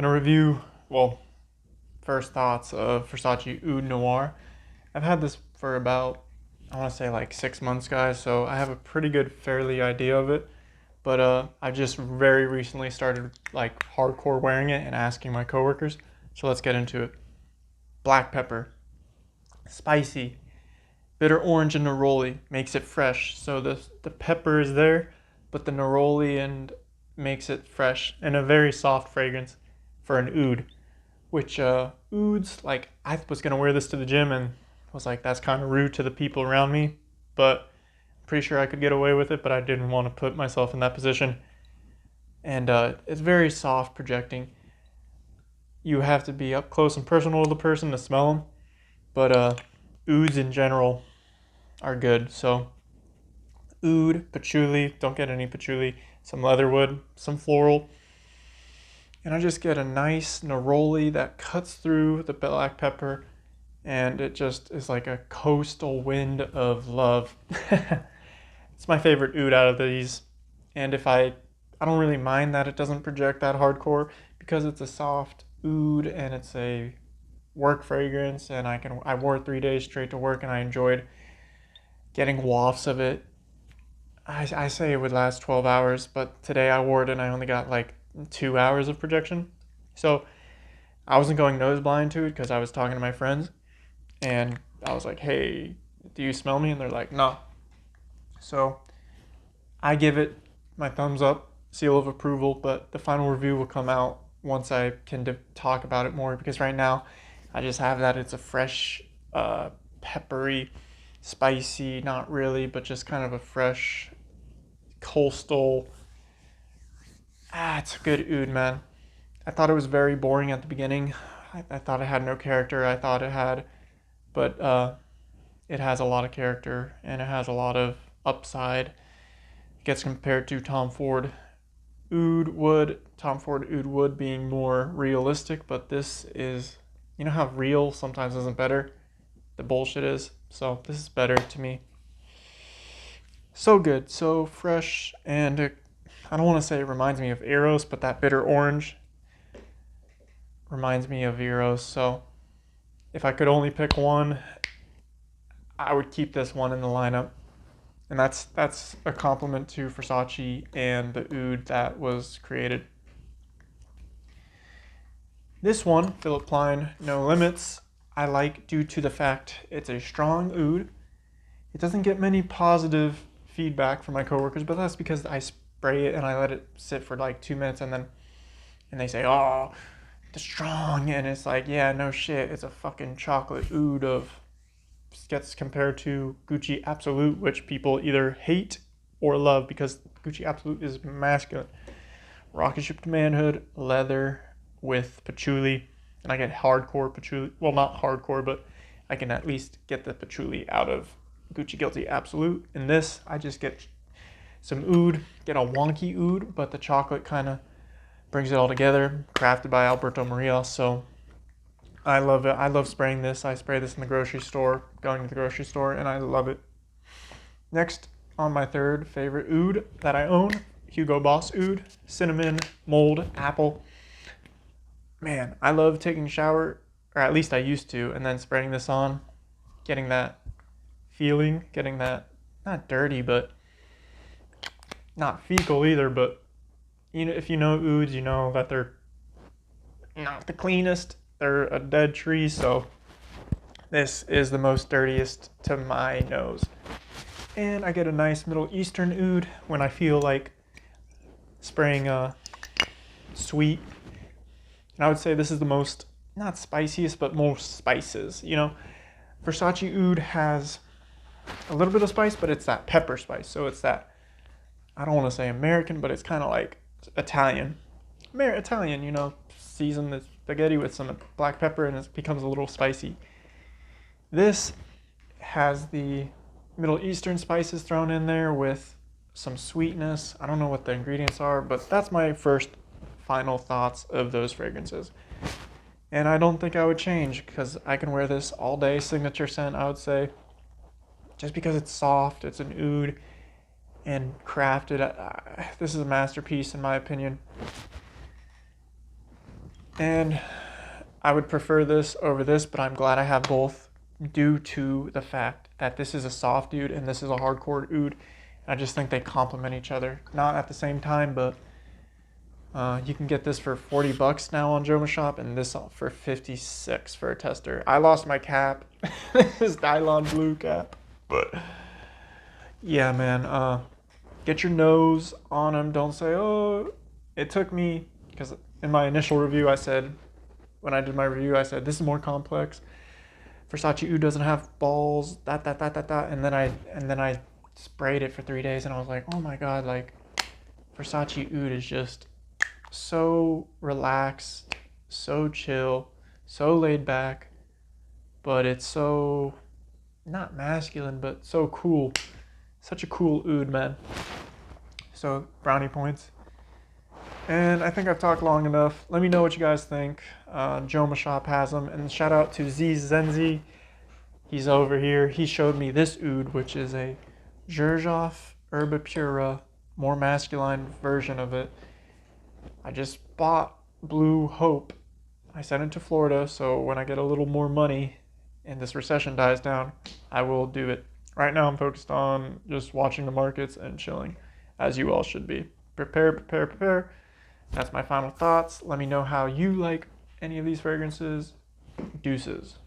Gonna review, well, first thoughts of Versace Oud Noir. I've had this for about, I want to say like 6 months, guys, so I have a pretty good, fairly idea of it. But I just very recently started like hardcore wearing it and asking my coworkers. So let's get into it. Black pepper, spicy, bitter orange and neroli makes it fresh. So the pepper is there, but the neroli and makes it fresh and a very soft fragrance for an oud. Which ouds, like, I was gonna wear this to the gym and was like, that's kind of rude to the people around me, but I'm pretty sure I could get away with it, but I didn't want to put myself in that position. And it's very soft projecting. You have to be up close and personal with the person to smell them, but ouds in general are good. So oud, patchouli, don't get any patchouli, some leatherwood, some floral, and I just get a nice neroli that cuts through the black pepper, and it just is like a coastal wind of love. It's my favorite oud out of these, and I don't really mind that it doesn't project that hardcore because it's a soft oud and it's a work fragrance, and I wore it 3 days straight to work and I enjoyed getting wafts of it. I say it would last 12 hours, but today I wore it and I only got like 2 hours of projection. So I wasn't going nose blind to it because I was talking to my friends and I was like, hey, do you smell me? And they're like, no. So I give it my thumbs up, seal of approval, but the final review will come out once I can talk about it more, because right now I just have that it's a fresh, peppery, spicy, not really, but just kind of a fresh, coastal. It's a good oud, man. I thought it was very boring at the beginning. I thought it had no character. I thought it had, but it has a lot of character and it has a lot of upside. It gets compared to Tom Ford Oud Wood being more realistic, but this is, you know how real sometimes isn't better? The bullshit is. So this is better to me. So good, so fresh, and I don't want to say it reminds me of Eros, but that bitter orange reminds me of Eros. So if I could only pick one, I would keep this one in the lineup. And that's a compliment to Versace and the oud that was created. This one, Phillip Plein No Limits, I like due to the fact it's a strong oud. It doesn't get many positive feedback from my coworkers, but that's because I spray it and I let it sit for like 2 minutes and they say, oh, it's strong, and it's like, yeah, no shit, it's a fucking chocolate oud of gets compared to Gucci Absolute, which people either hate or love because Gucci Absolute is masculine. Rocket ship to manhood, leather with patchouli, and I get hardcore patchouli. Well, not hardcore, but I can at least get the patchouli out of Gucci Guilty Absolute. In this, I just get some oud, get a wonky oud, but the chocolate kind of brings it all together. Crafted by Alberto Morillo, so I love it. I love spraying this. I spray this in the grocery store, going to the grocery store, and I love it. Next, on my third favorite oud that I own, Hugo Boss Oud, cinnamon, mold, apple. Man, I love taking a shower, or at least I used to, and then spraying this on, getting that feeling, getting that, not dirty, but not fecal either, but you know, if you know ouds, you know that they're not the cleanest. They're a dead tree, so this is the most dirtiest to my nose. And I get a nice Middle Eastern oud when I feel like spraying sweet. And I would say this is the most, not spiciest, but most spices. You know, Versace oud has a little bit of spice, but it's that pepper spice. So it's that, I don't want to say American, but it's kind of like Italian. Italian, you know, season the spaghetti with some black pepper and it becomes a little spicy. This has the Middle Eastern spices thrown in there with some sweetness. I don't know what the ingredients are, but that's my first final thoughts of those fragrances. And I don't think I would change because I can wear this all day. Signature scent, I would say. Just because it's soft, it's an oud and crafted. This is a masterpiece in my opinion. And I would prefer this over this, but I'm glad I have both due to the fact that this is a soft oud and this is a hardcore oud. I just think they complement each other. Not at the same time, but you can get this for 40 bucks now on Joma Shop and this for 56 for a tester. I lost my cap. This nylon blue cap. But yeah, man, get your nose on them. Don't say, oh, it took me, because in my initial review I said, when I did my review, I said, this is more complex. Versace Oud doesn't have balls, and then I sprayed it for 3 days, and I was like, oh my god, like Versace Oud is just so relaxed, so chill, so laid back, but it's so not masculine, but so cool. Such a cool oud, man. So brownie points. And I think I've talked long enough. Let me know what you guys think. Joma Shop has them. And shout out to Z Zenzi. He's over here. He showed me this oud, which is a Xerjoff Herba Pura, more masculine version of it. I just bought Blue Hope. I sent it to Florida, so when I get a little more money and this recession dies down, I will do it. Right now I'm focused on just watching the markets and chilling, as you all should be. Prepare, prepare, prepare. That's my final thoughts. Let me know how you like any of these fragrances. Deuces.